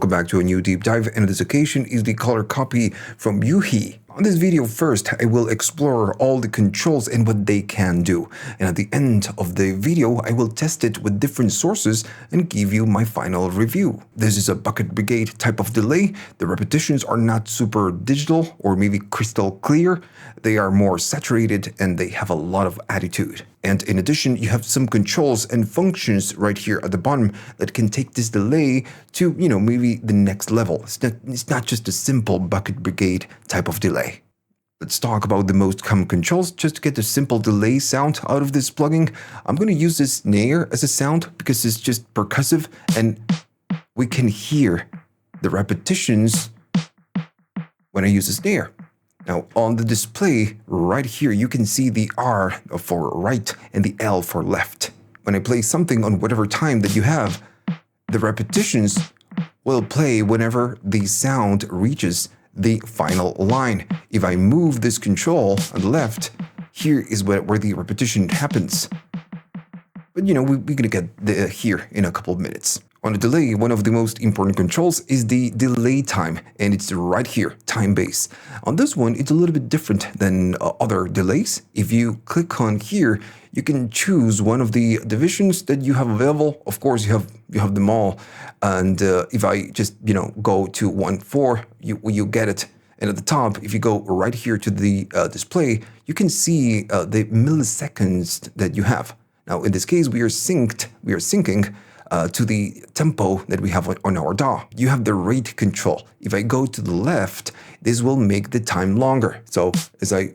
welcome back to a new deep dive, and this occasion is the color copy from Yuhi. On this video first, I will explore all the controls and what they can do, and at the end of the video, I will test it with different sources and give you my final review. This is a bucket brigade type of delay. The repetitions are not super digital or maybe crystal clear. They are more saturated and they have a lot of attitude. And in addition, you have some controls and functions right here at the bottom that can take this delay to, maybe the next level. It's not just a simple bucket brigade type of delay. Let's talk about the most common controls just to get the simple delay sound out of this plugin. I'm going to use this snare as a sound because it's just percussive and we can hear the repetitions when I use a snare. Now, on the display right here, you can see the R for right and the L for left. When I play something on whatever time that you have, the repetitions will play whenever the sound reaches the final line. If I move this control on the left, here is where the repetition happens. But we're gonna get here in a couple of minutes. On a delay, one of the most important controls is the delay time, and it's right here, time base. On this one, it's a little bit different than other delays. If you click on here, you can choose one of the divisions that you have available. Of course, you have them all. And if I just go to 1.4, you get it. And at the top, if you go right here to the display, you can see the milliseconds that you have. Now, in this case, we are syncing to the tempo that we have on our DAW. You have the rate control. If I go to the left, this will make the time longer. So as I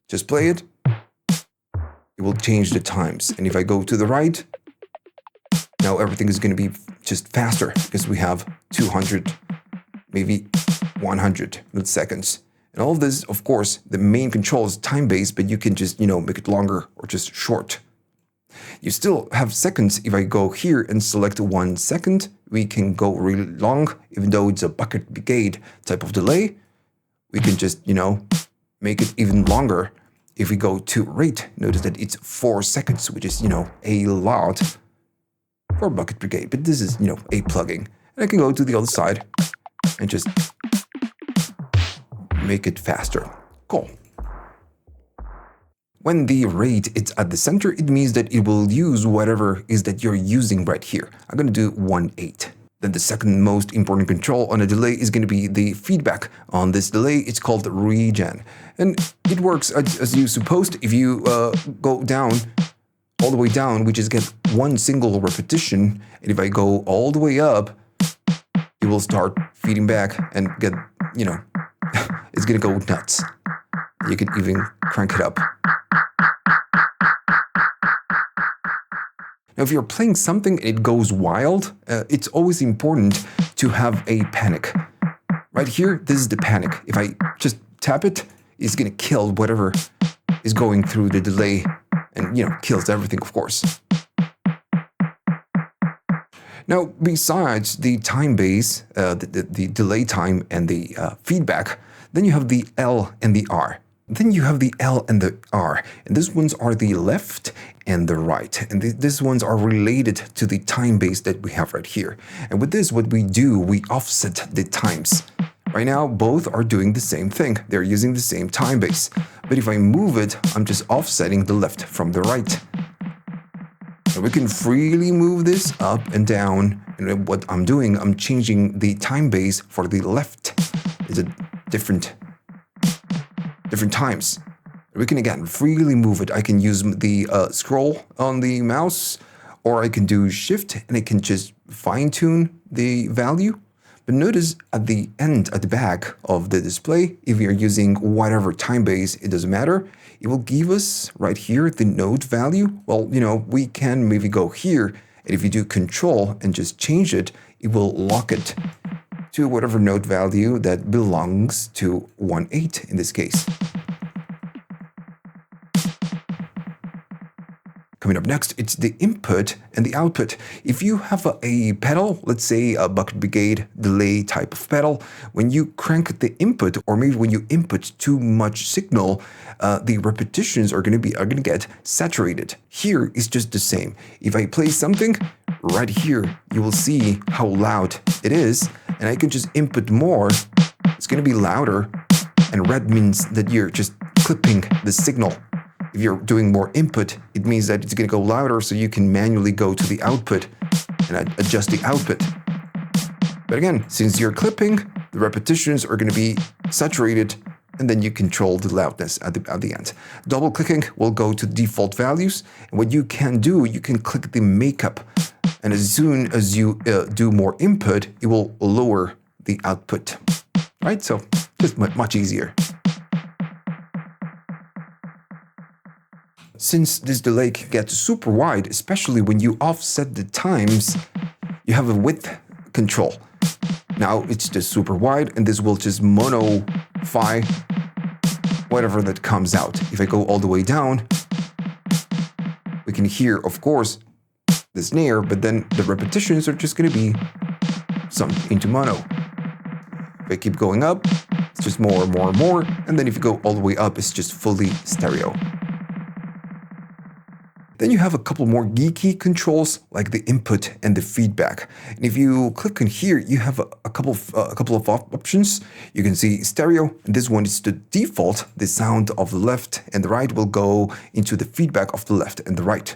just play it, it will change the times. And if I go to the right, now everything is going to be just faster because we have 200, maybe 100 milliseconds. And all of this, of course, the main control is time-based, but you can just, make it longer or just short. You still have seconds. If I go here and select 1 second, we can go really long. Even though it's a bucket brigade type of delay, we can just, make it even longer. If we go to rate, notice that it's 4 seconds, which is, a lot for bucket brigade. But this is, a plugin. And I can go to the other side and just make it faster. Cool. When the rate is at the center, it means that it will use whatever is that you're using right here. I'm going to do 1.8. Then the second most important control on a delay is going to be the feedback. On this delay, it's called regen. And it works as you're supposed. If you go down, all the way down, we just get one single repetition. And if I go all the way up, it will start feeding back and get, it's going to go nuts. You can even crank it up. Now, if you're playing something and it goes wild, it's always important to have a panic. Right here, this is the panic. If I just tap it, it's going to kill whatever is going through the delay and, kills everything, of course. Now, besides the time base, the delay time and the feedback, then you have the L and the R. Then you have the L and the R, and these ones are the left and the right. And these ones are related to the time base that we have right here. And with this, what we do, we offset the times. Right now, both are doing the same thing. They're using the same time base. But if I move it, I'm just offsetting the left from the right. And we can freely move this up and down. And what I'm doing, I'm changing the time base for the left. It's a different times. We can again freely move it. I can use the scroll on the mouse, or I can do shift and I can just fine tune the value. But notice at the end, at the back of the display, if you're using whatever time base, it doesn't matter. It will give us right here the note value. Well, we can maybe go here, and if you do control and just change it, it will lock it to whatever note value that belongs to 1.8 in this case. Coming up next, it's the input and the output. If you have a pedal, let's say a bucket brigade delay type of pedal, when you crank the input, or maybe when you input too much signal, the repetitions are going to get saturated. Here is just the same. If I play something right here, you will see how loud it is, and I can just input more, it's going to be louder, and red means that you're just clipping the signal. If you're doing more input, it means that it's going to go louder, so you can manually go to the output and adjust the output. But again, since you're clipping, the repetitions are going to be saturated, and then you control the loudness at the end. Double clicking will go to default values, and what you can do, you can click the makeup, and as soon as you do more input, it will lower the output. Right? So just much easier. Since this delay can get super wide, especially when you offset the times, you have a width control. Now it's just super wide, and this will just mono-fy whatever that comes out. If I go all the way down, we can hear, of course, the snare, but then the repetitions are just going to be summed into mono. If I keep going up, it's just more and more and more, and then if you go all the way up, it's just fully stereo. Then you have a couple more geeky controls like the input and the feedback. And if you click on here, you have a couple of options. You can see stereo, and this one is the default. The sound of the left and the right will go into the feedback of the left and the right.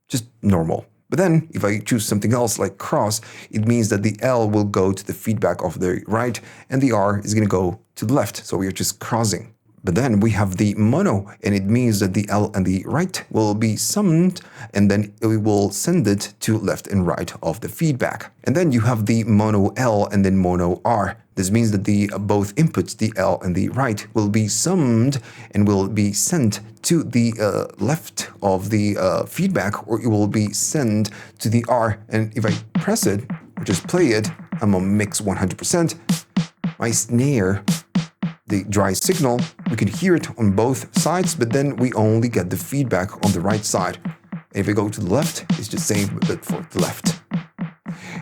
Just normal. But then if I choose something else like cross, it means that the L will go to the feedback of the right and the R is going to go to the left. So we are just crossing. But then we have the mono, and it means that the L and the right will be summed, and then we will send it to left and right of the feedback. And then you have the mono L and then mono R. This means that the both inputs, the L and the right, will be summed and will be sent to the left of the feedback, or it will be sent to the R. And if I press it, or just play it, I'm on mix 100%. My snare, the dry signal, we can hear it on both sides, but then we only get the feedback on the right side. And if we go to the left, it's the same, but for the left.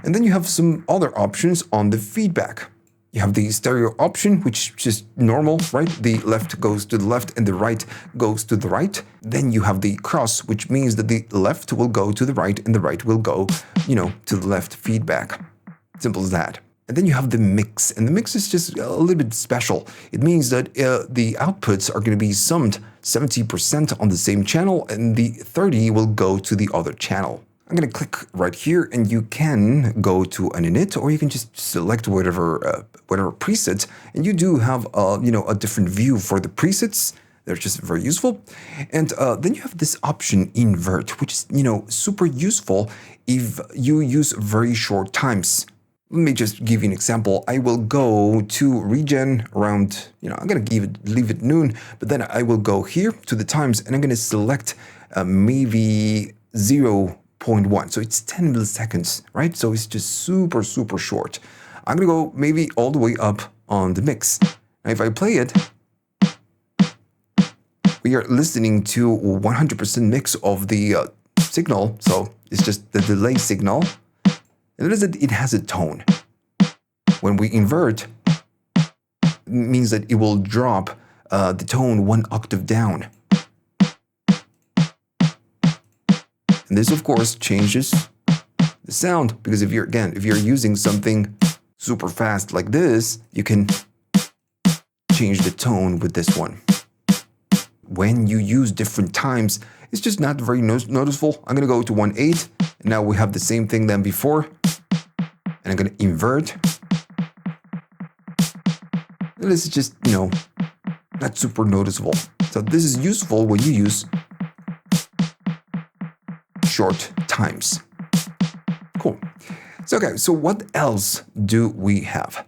And then you have some other options on the feedback. You have the stereo option, which is just normal, right? The left goes to the left and the right goes to the right. Then you have the cross, which means that the left will go to the right and the right will go, to the left feedback. Simple as that. And then you have the mix, and the mix is just a little bit special. It means that the outputs are going to be summed 70% on the same channel, and the 30 will go to the other channel. I'm going to click right here, and you can go to an init, or you can just select whatever preset, and you do have a different view for the presets. They're just very useful. And then you have this option invert, which is super useful if you use very short times. Let me just give you an example. I will go to regen around, I'm going to leave it noon, but then I will go here to the times, and I'm going to select maybe 0.1. So it's 10 milliseconds, right? So it's just super, super short. I'm going to go maybe all the way up on the mix. Now, if I play it, we are listening to 100% mix of the signal. So it's just the delay signal. And notice that it has a tone. When we invert, it means that it will drop the tone 1 octave down. And this, of course, changes the sound, because if you're using something super fast like this, you can change the tone with this one. When you use different times, it's just not very noticeable. I'm going to go to 1/8, and now we have the same thing than before. And I'm going to invert. And this is just, not super noticeable. So this is useful when you use short times. Cool. So what else do we have?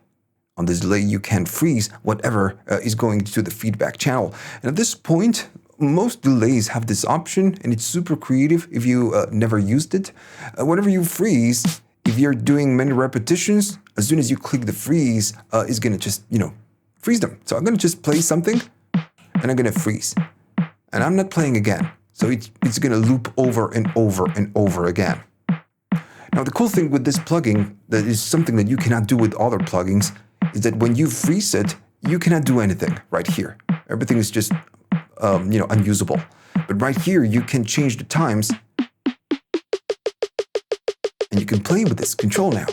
On this delay, you can freeze whatever is going to the feedback channel. And at this point, most delays have this option, and it's super creative if you never used it. Whenever you freeze, if you're doing many repetitions, as soon as you click the freeze, it's going to just, freeze them. So I'm going to just play something, and I'm going to freeze. And I'm not playing again. So it's going to loop over and over and over again. Now, the cool thing with this plugin, that is something that you cannot do with other plugins, is that when you freeze it, you cannot do anything right here. Everything is just, unusable. But right here, you can change the times, and you can play with this control now.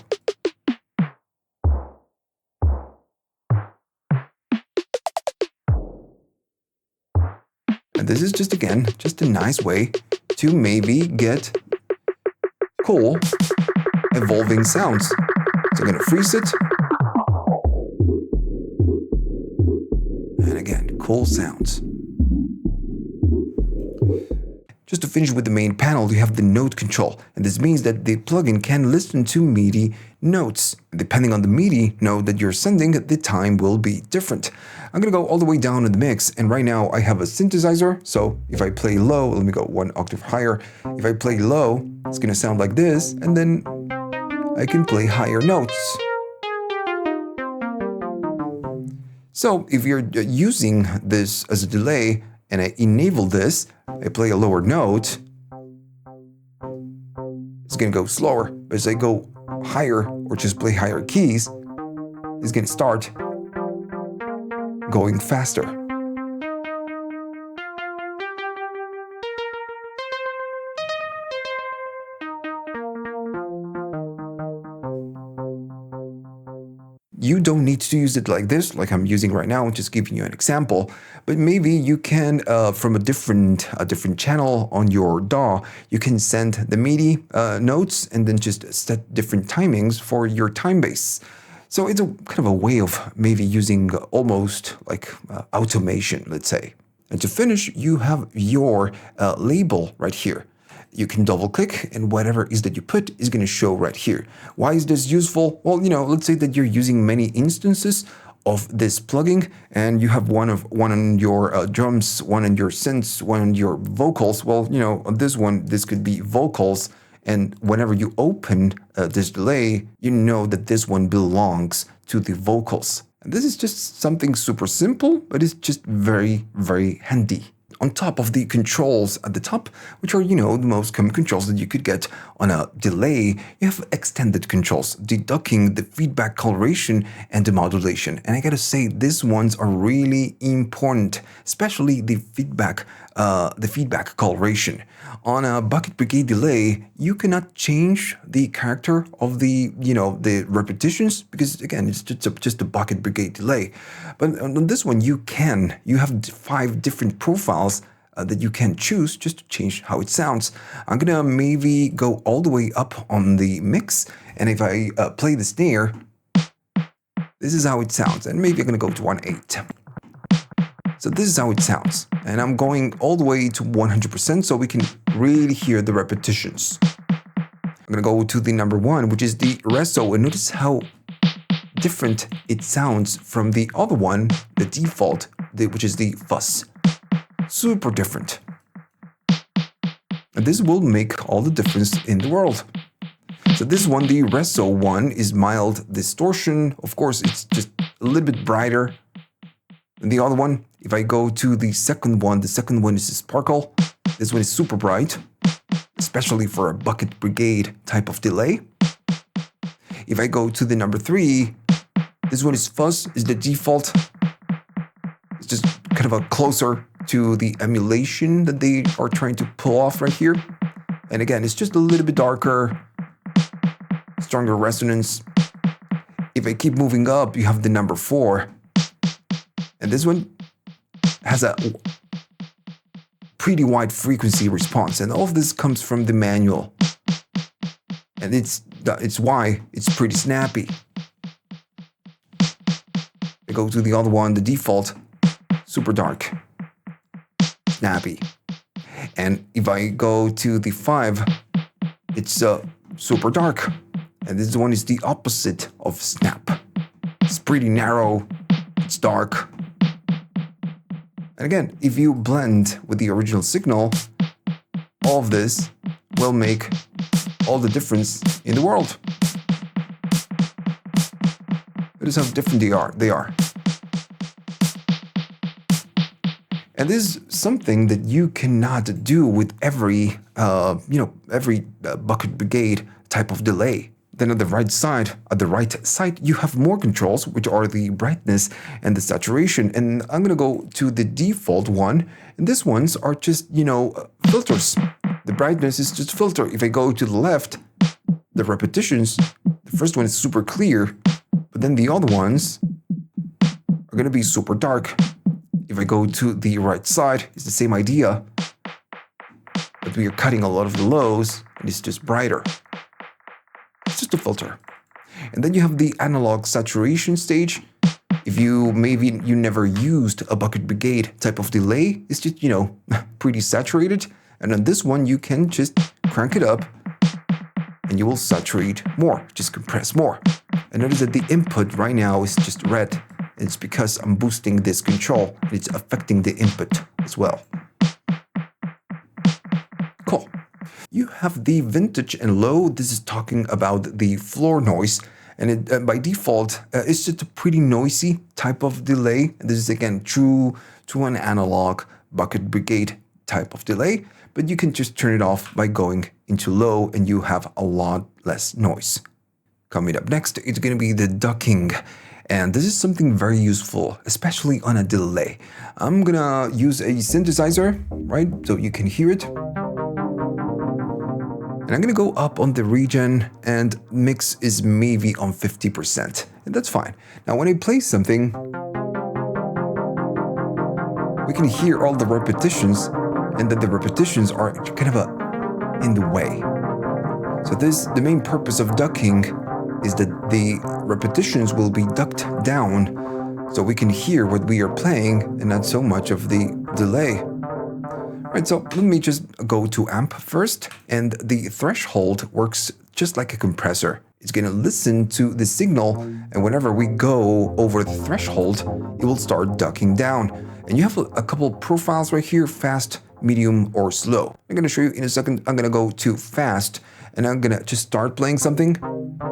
this is just, again, just a nice way to maybe get cool evolving sounds. So I'm going to freeze it. And again, cool sounds. Just to finish with the main panel, you have the note control, and this means that the plugin can listen to MIDI notes. Depending on the MIDI note that you're sending, the time will be different. I'm gonna go all the way down in the mix, and right now I have a synthesizer, so if I play low, let me go one octave higher. If I play low, it's gonna sound like this, and then I can play higher notes. So if you're using this as a delay, and I enable this, I play a lower note, it's gonna go slower. But as I go higher or just play higher keys, it's gonna start going faster. You don't need to use it like this, like I'm using right now, just giving you an example. But maybe you can, from a different channel on your DAW, you can send the MIDI notes and then just set different timings for your time base. So it's a kind of a way of maybe using almost like automation, let's say. And to finish, you have your label right here. You can double click and whatever is that you put is going to show right here. Why is this useful? Well, let's say that you're using many instances of this plugin and you have one on your drums, one on your synths, one on your vocals. Well, on this one, this could be vocals. And whenever you open this delay, you know that this one belongs to the vocals. And this is just something super simple, but it's just very, very handy. On top of the controls at the top, which are, the most common controls that you could get on a delay, you have extended controls, deducting the feedback coloration and the modulation. And I gotta say, these ones are really important, especially the feedback coloration. On a bucket brigade delay, you cannot change the character of the repetitions because, again, it's just a bucket brigade delay. But on this one, you can. You have 5 different profiles that you can choose just to change how it sounds. I'm gonna maybe go all the way up on the mix, and if I play the snare, this is how it sounds. And maybe I'm gonna go to 1/8. So this is how it sounds. And I'm going all the way to 100% so we can really hear the repetitions. I'm gonna go to the number 1, which is the reso, and notice how different it sounds from the other one, the default, which is the fuzz. Super different. And this will make all the difference in the world. So this one, the reso one, is mild distortion. Of course, it's just a little bit brighter. And the other one, if I go to the second one is a sparkle. This one is super bright, especially for a bucket brigade type of delay. If I go to the number 3, this one is fuzz, is the default. It's just kind of a closer to the emulation that they are trying to pull off right here. And again, it's just a little bit darker, stronger resonance. If I keep moving up, you have the number 4. And this one has a pretty wide frequency response. And all of this comes from the manual. And it's why it's pretty snappy. I go to the other one, the default, super dark, snappy. And if I go to the 5, it's super dark. And this one is the opposite of snap. It's pretty narrow, it's dark. And again, if you blend with the original signal, all of this will make all the difference in the world. That is how different they are. And this is something that you cannot do with every bucket brigade type of delay. Then at the right side, you have more controls, which are the brightness and the saturation. And I'm gonna go to the default one, and these ones are just, filters. The brightness is just filter. If I go to the left, the repetitions, the first one is super clear, but then the other ones are gonna be super dark. If I go to the right side, it's the same idea, but we are cutting a lot of the lows and it's just brighter. It's just a filter. And then you have the analog saturation stage. If you never used a bucket brigade type of delay, it's just, pretty saturated. And on this one, you can just crank it up and you will saturate more, just compress more. And notice that the input right now is just red. It's because I'm boosting this control. It's affecting the input as well. Cool. You have the vintage and low. This is talking about the floor noise. And it, by default, it's just a pretty noisy type of delay. This is again true to an analog bucket brigade type of delay. But you can just turn it off by going into low and you have a lot less noise. Coming up next, it's going to be the ducking. And this is something very useful, especially on a delay. I'm going to use a synthesizer, right? So you can hear it. And I'm going to go up on the regen and mix is maybe on 50%. And that's fine. Now, when I play something, we can hear all the repetitions and that the repetitions are kind of in the way. So the main purpose of ducking is that the repetitions will be ducked down so we can hear what we are playing and not so much of the delay. Right, so let me just go to amp first, and the threshold works just like a compressor. It's going to listen to the signal, and whenever we go over the threshold, it will start ducking down. And you have a couple profiles right here, fast, medium, or slow. I'm going to show you in a second. I'm going to go to fast, and I'm going to just start playing something,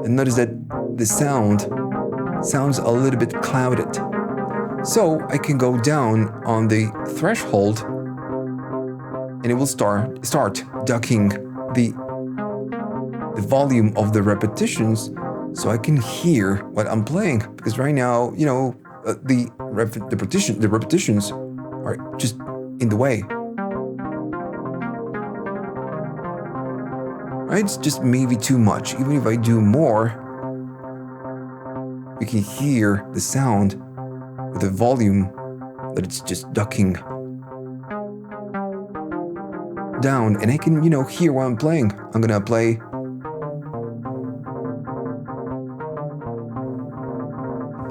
and notice that the sound sounds a little bit clouded. So I can go down on the threshold, and it will start ducking the volume of the repetitions so I can hear what I'm playing. Because right now, the repetitions are just in the way. Right? It's just maybe too much. Even if I do more, we can hear the sound with the volume that it's just ducking down, and I can, hear what I'm playing. I'm gonna play.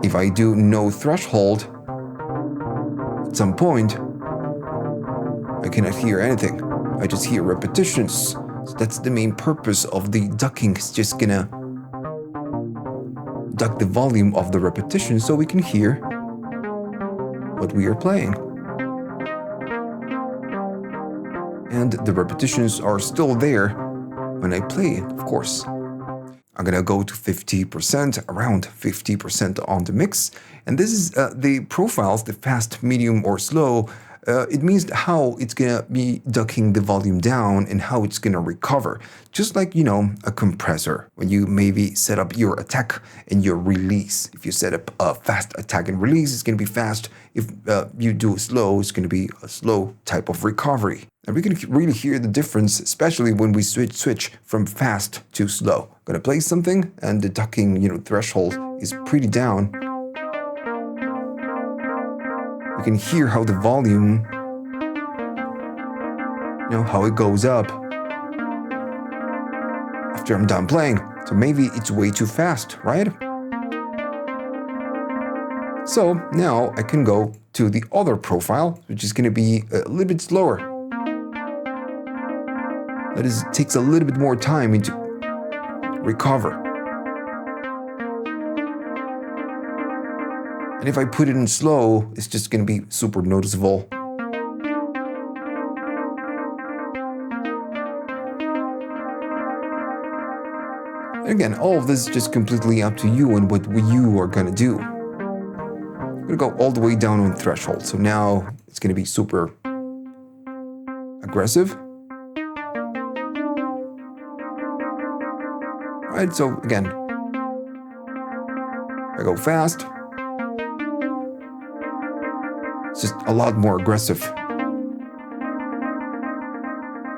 If I do no threshold, at some point, I cannot hear anything. I just hear repetitions. So that's the main purpose of the ducking. It's just gonna duck the volume of the repetition so we can hear what we are playing. And the repetitions are still there when I play it, of course. I'm gonna go to 50%, around 50% on the mix. And this is the profiles, the fast, medium, or slow. It means how it's gonna be ducking the volume down and how it's gonna recover. Just like, a compressor. When you maybe set up your attack and your release. If you set up a fast attack and release, it's gonna be fast. If you do slow, it's gonna be a slow type of recovery. And we can really hear the difference, especially when we switch from fast to slow. I'm gonna play something and the ducking, threshold is pretty down. You can hear how the volume, how it goes up after I'm done playing. So maybe it's way too fast, right? So now I can go to the other profile, which is gonna be a little bit slower. That is, it takes a little bit more time to recover. And if I put it in slow, it's just going to be super noticeable. And again, all of this is just completely up to you and what you are going to do. I'm going to go all the way down on threshold. So now it's going to be super aggressive. Right, so again, I go fast. It's just a lot more aggressive.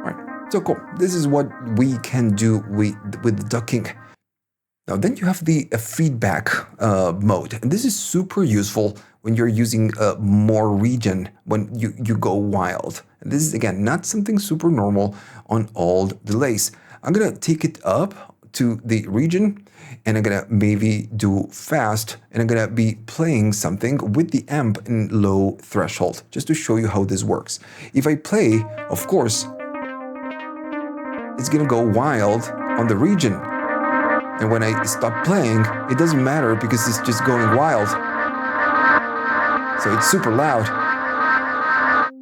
Right, so cool. This is what we can do with the ducking. Now then you have the feedback mode, and this is super useful when you're using more region, when you go wild. And this is again not something super normal on all delays. I'm gonna take it up to the region, and I'm gonna maybe do fast, and I'm gonna be playing something with the amp in low threshold, just to show you how this works. If I play, of course, it's gonna go wild on the region. And when I stop playing, it doesn't matter because it's just going wild. So it's super loud.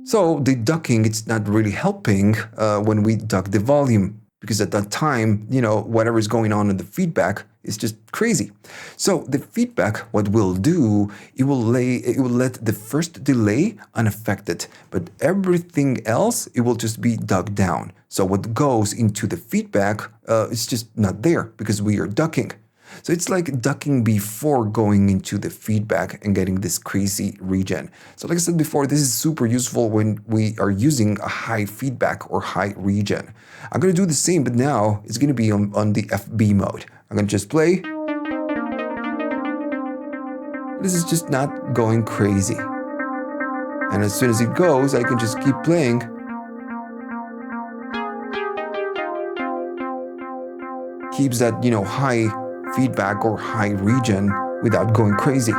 So the ducking, it's not really helping when we duck the volume, because at that time, you know, whatever is going on in the feedback is just crazy. So the feedback, what we'll do, it will let the first delay unaffected, but everything else, it will just be dug down. So what goes into the feedback is just not there because we are ducking. So it's like ducking before going into the feedback and getting this crazy regen. So like I said before, this is super useful when we are using a high feedback or high regen. I'm going to do the same, but now it's going to be on the FB mode. I'm going to just play. This is just not going crazy. And as soon as it goes, I can just keep playing. Keeps that, you know, high feedback or high regen without going crazy.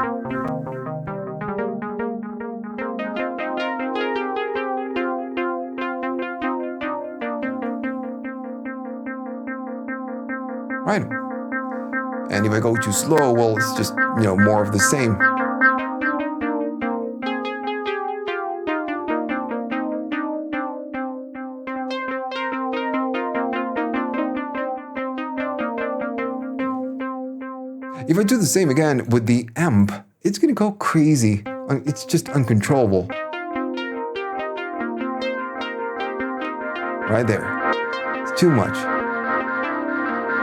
Right. And if I go too slow, well, it's just, you know, more of the same. If I do the same again with the amp, it's gonna go crazy. It's just uncontrollable. Right there. It's too much.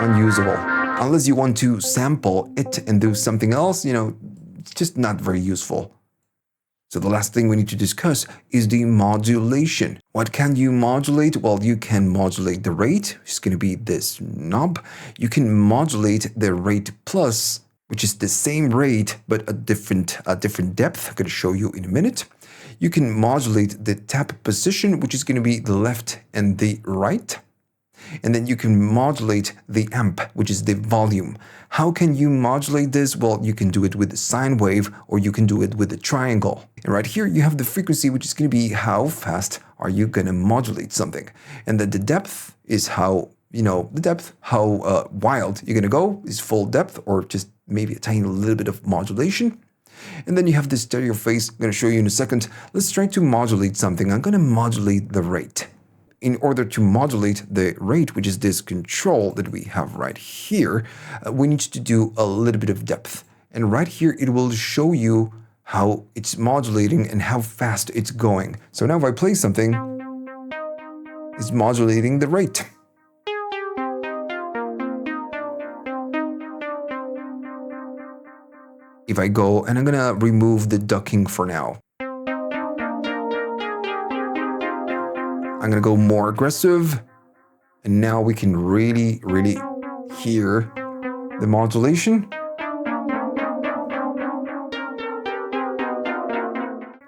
Unusable. Unless you want to sample it and do something else, you know, it's just not very useful. So the last thing we need to discuss is the modulation. What can you modulate? Well, you can modulate the rate, which is going to be this knob. You can modulate the rate plus, which is the same rate but a different depth. I'm going to show you in a minute. You can modulate the tap position, which is going to be the left and the right. And then you can modulate the amp, which is the volume. How can you modulate this? Well, you can do it with the sine wave, or you can do it with the triangle. And right here, you have the frequency, which is going to be how fast are you going to modulate something. And then the depth is how, you know, how wild you're going to go is full depth, or just maybe a tiny little bit of modulation. And then you have the stereo phase. I'm going to show you in a second. Let's try to modulate something. I'm going to modulate the rate. In order to modulate the rate, which is this control that we have right here, we need to do a little bit of depth. And right here, it will show you how it's modulating and how fast it's going. So now if I play something, it's modulating the rate. If I go, and I'm gonna remove the ducking for now. I'm gonna go more aggressive, and now we can really, really hear the modulation.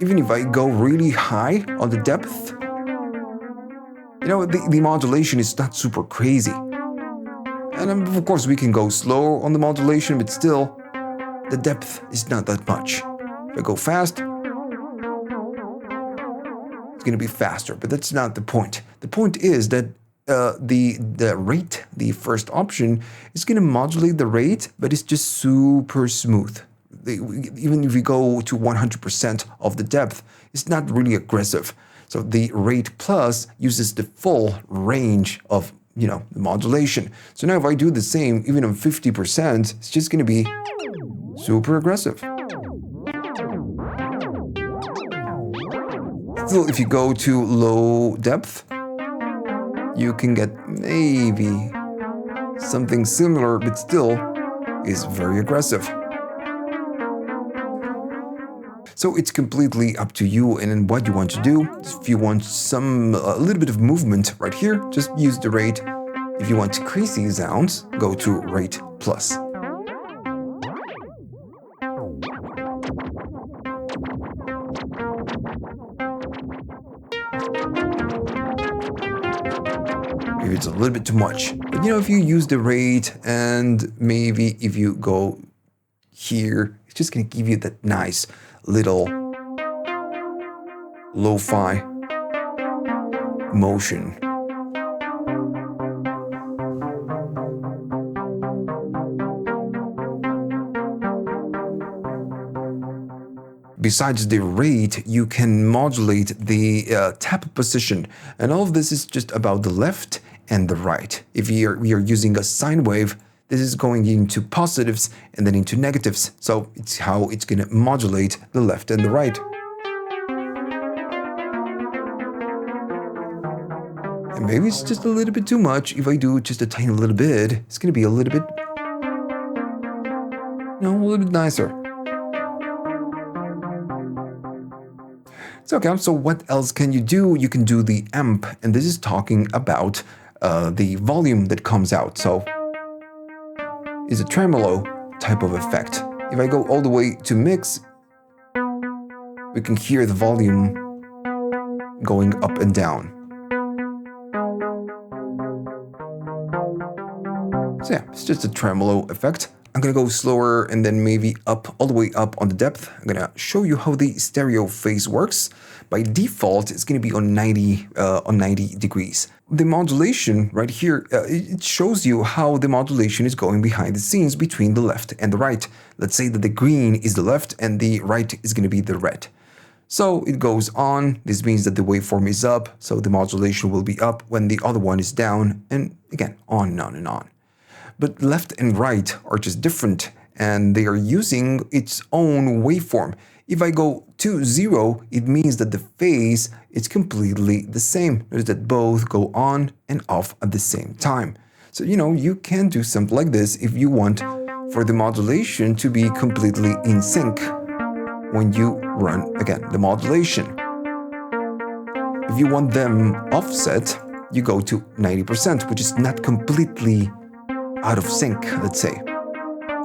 Even if I go really high on the depth, you know, the modulation is not super crazy. And of course we can go slow on the modulation, but still, the depth is not that much. If I go fast, it's going to be faster, but that's not the point. The point is that the rate, the first option, is going to modulate the rate, but it's just super smooth. Even if we go to 100% of the depth, it's not really aggressive. So the rate plus uses the full range of, you know, the modulation. So now if I do the same, even on 50%, it's just going to be super aggressive. Still, if you go to low depth, you can get maybe something similar, but still is very aggressive. So it's completely up to you and what you want to do. If you want a little bit of movement right here, just use the rate. If you want crazy sounds, go to rate plus. Maybe it's a little bit too much. But you know, if you use the rate and maybe if you go here, it's just gonna give you that nice little lo-fi motion. Besides the rate, you can modulate the tap position, and all of this is just about the left and the right. If we are using a sine wave, this is going into positives and then into negatives, so it's how it's going to modulate the left and the right. And maybe it's just a little bit too much. If I do just a tiny little bit, it's going to be a little bit, a little bit nicer. So, okay, so what else can you do? You can do the amp, and this is talking about the volume that comes out. So, it's a tremolo type of effect. If I go all the way to mix, we can hear the volume going up and down. So yeah, it's just a tremolo effect. I'm gonna go slower and then maybe up, all the way up on the depth. I'm gonna show you how the stereo phase works. By default, it's gonna be on 90 degrees. The modulation right here, it shows you how the modulation is going behind the scenes between the left and the right. Let's say that the green is the left and the right is gonna be the red. So it goes on. This means that the waveform is up, so the modulation will be up when the other one is down, and again, on and on and on. But left and right are just different, and they are using its own waveform. If I go to 0, it means that the phase is completely the same. Notice that both go on and off at the same time. So, you can do something like this if you want for the modulation to be completely in sync when you run, again, the modulation. If you want them offset, you go to 90%, which is not completely out of sync, let's say.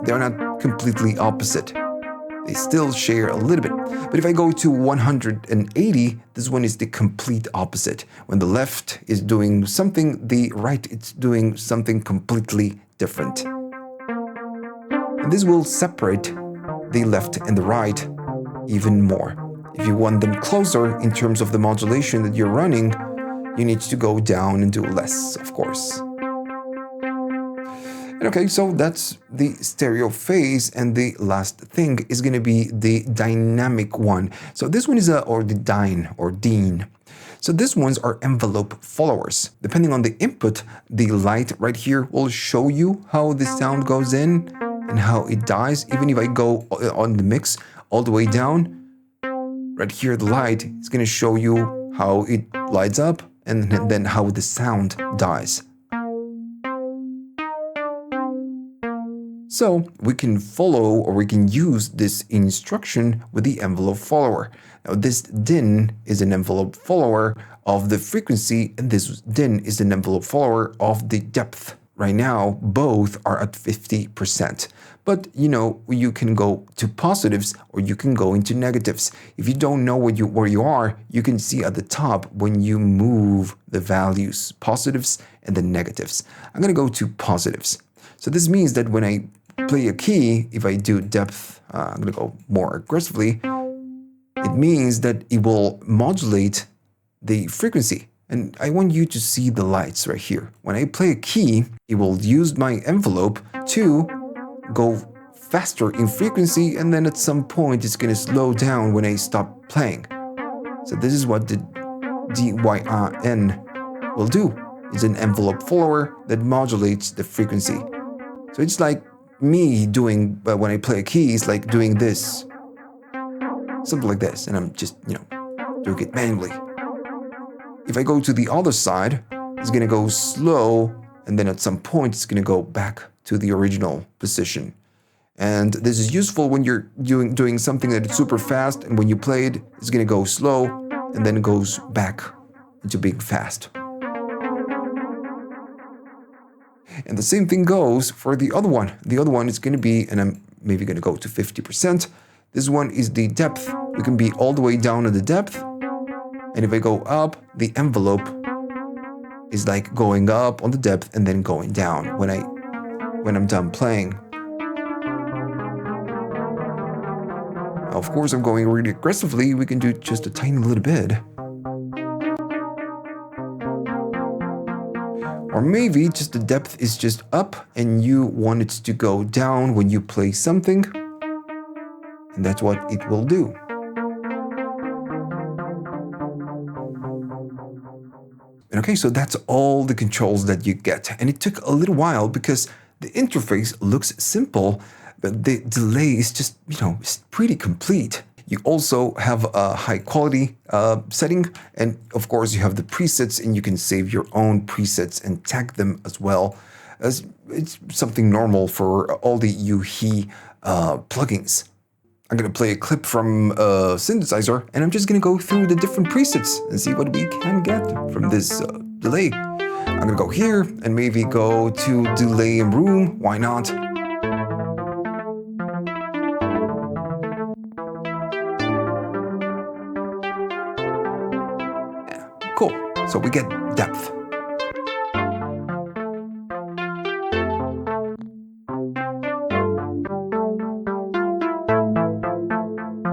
They're not completely opposite. They still share a little bit. But if I go to 180, this one is the complete opposite. When the left is doing something, the right is doing something completely different. And this will separate the left and the right even more. If you want them closer in terms of the modulation that you're running, you need to go down and do less, of course. Okay, so that's the stereo phase, and the last thing is going to be the dynamic one. So this one is or the dyne or dean. So these ones are envelope followers. Depending on the input, the light right here will show you how the sound goes in and how it dies. Even if I go on the mix all the way down, right here the light is going to show you how it lights up and then how the sound dies. So we can follow, or we can use this instruction with the envelope follower. Now this din is an envelope follower of the frequency, and this din is an envelope follower of the depth. Right now, both are at 50%. But you can go to positives or you can go into negatives. If you don't know where you are, you can see at the top when you move the values, positives and then negatives. I'm going to go to positives. So this means that when I play a key, if I do depth, I'm going to go more aggressively, it means that it will modulate the frequency. And I want you to see the lights right here. When I play a key, it will use my envelope to go faster in frequency, and then at some point it's going to slow down when I stop playing. So this is what the DYN will do. It's an envelope follower that modulates the frequency. So it's like me doing, when I play a key, it's like doing this. Something like this, and I'm just, doing it manually. If I go to the other side, it's going to go slow, and then at some point it's going to go back to the original position. And this is useful when you're doing something that is super fast, and when you play it, it's going to go slow, and then it goes back into being fast. And the same thing goes for the other one. The other one is going to be, and I'm maybe going to go to 50%. This one is the depth. We can be all the way down at the depth. And if I go up, the envelope is like going up on the depth and then going down when I'm done playing. Of course, I'm going really aggressively. We can do just a tiny little bit. Or maybe just the depth is just up and you want it to go down when you play something. And that's what it will do. And okay, so that's all the controls that you get. And it took a little while because the interface looks simple, but the delay is just, it's pretty complete. You also have a high quality setting, and of course you have the presets, and you can save your own presets and tag them as well, as it's something normal for all the UHE plugins. I'm going to play a clip from a synthesizer, and I'm just going to go through the different presets and see what we can get from this delay. I'm going to go here and maybe go to delay in room. Why not? Cool. So we get depth.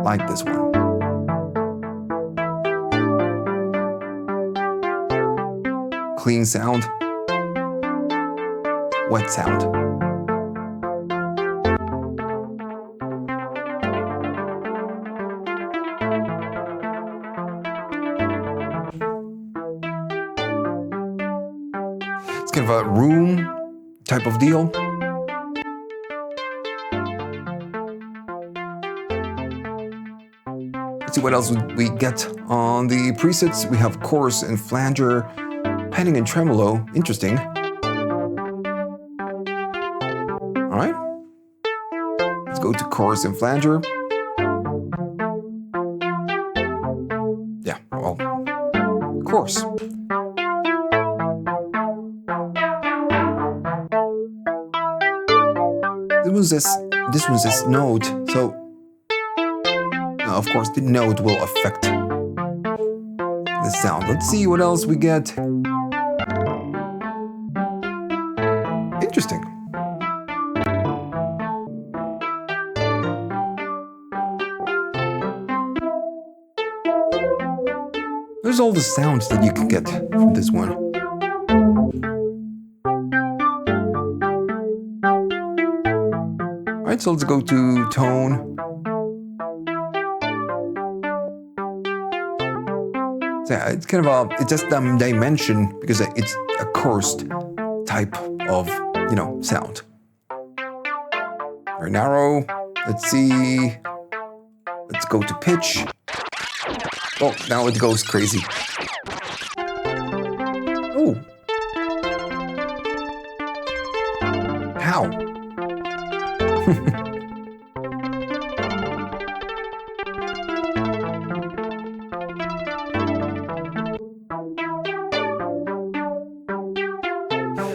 Like this one. Clean sound. Wet sound. It's kind of a room type of deal. Let's see what else we get on the presets. We have chorus and flanger, panning and tremolo. Interesting. All right. Let's go to chorus and flanger. Yeah, well, chorus. This was this note, so of course the note will affect the sound. Let's see what else we get. Interesting. There's all the sounds that you can get from this one. Alright, so let's go to tone. So yeah, it's kind of it's just dimension because it's a cursed type of, sound. Very narrow. Let's see. Let's go to pitch. Oh, now it goes crazy. Oh. How?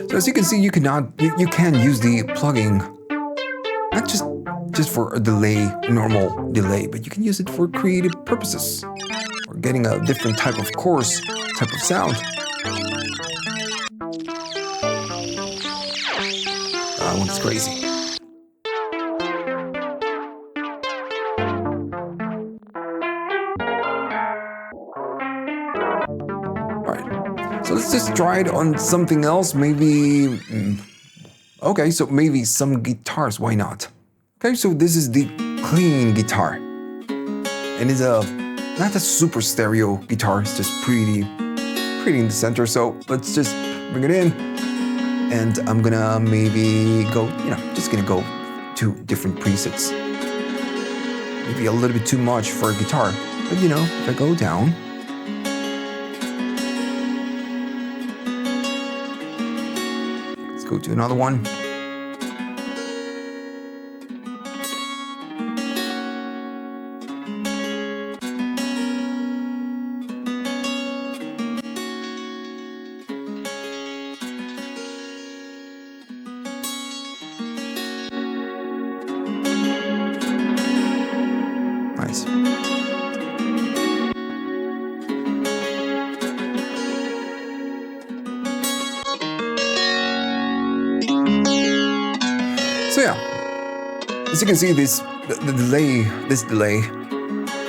So as you can see, you can use the plugin not just for a delay, normal delay, but you can use it for creative purposes or getting a different type of chorus, type of sound. That one's crazy. So let's just try it on something else, maybe, okay, so maybe some guitars, why not? Okay, so this is the clean guitar. And it's not a super stereo guitar, it's just pretty in the center. So let's just bring it in. And I'm gonna maybe go, just gonna go to different presets. Maybe a little bit too much for a guitar, but if I go down, go to another one. As you can see, this delay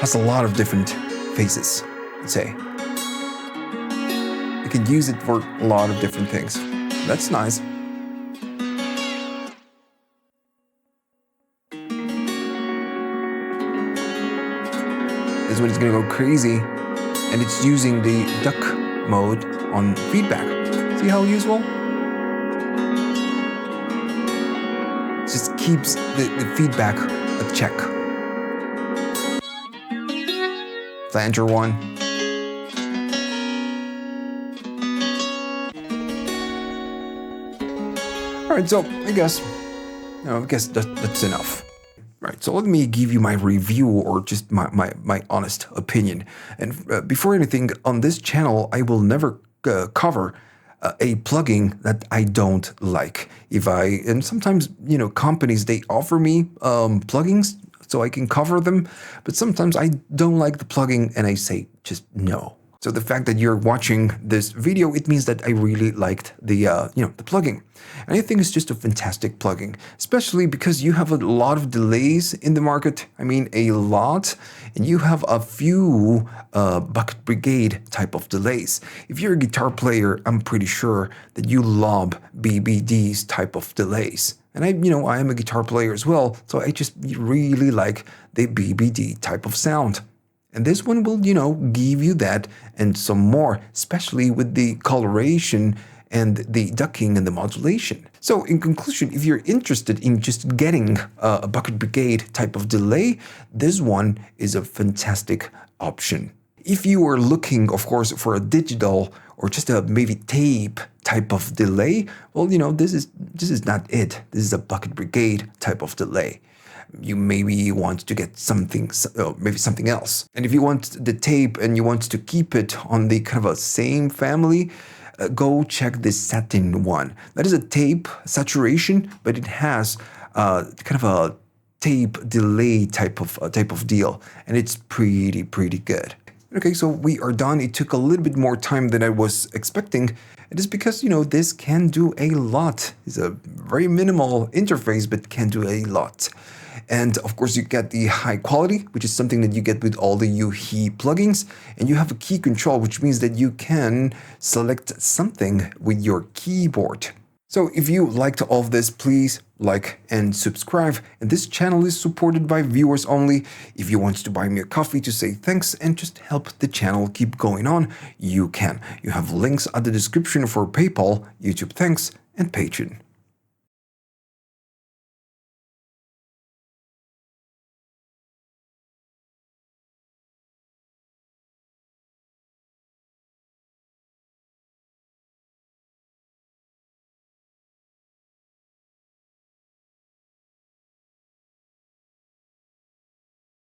has a lot of different phases, let's say. You can use it for a lot of different things. That's nice. This one is gonna go crazy, and it's using the duck mode on feedback. See how useful? It just keeps the feedback a check. Flanger one. Alright, so I guess that's enough. Right, so let me give you my review, or just my honest opinion. And before anything, on this channel, I will never cover a plugin that I don't like. And sometimes, companies, they offer me plugins so I can cover them, but sometimes I don't like the plugin and I say just no. So the fact that you're watching this video, it means that I really liked the plugin. And I think it's just a fantastic plugin, especially because you have a lot of delays in the market. I mean, a lot. And you have a few bucket brigade type of delays. If you're a guitar player, I'm pretty sure that you love BBD's type of delays. And I am a guitar player as well, so I just really like the BBD type of sound. And this one will, give you that and some more, especially with the coloration and the ducking and the modulation. So in conclusion, if you're interested in just getting a bucket brigade type of delay, this one is a fantastic option. If you are looking, of course, for a digital or just a maybe tape type of delay, well, this is not it. This is a bucket brigade type of delay. You maybe want to get maybe something else. And if you want the tape and you want to keep it on the kind of a same family, go check this satin one. That is a tape saturation, but it has kind of a tape delay type of deal, and it's pretty good. Okay, so we are done. It took a little bit more time than I was expecting. It is because, this can do a lot. It's a very minimal interface, but can do a lot. And of course, you get the high quality, which is something that you get with all the UHE plugins. And you have a key control, which means that you can select something with your keyboard. So if you liked all of this, please like and subscribe. And this channel is supported by viewers only. If you want to buy me a coffee to say thanks and just help the channel keep going on, you can. You have links at the description for PayPal, YouTube Thanks, and Patreon.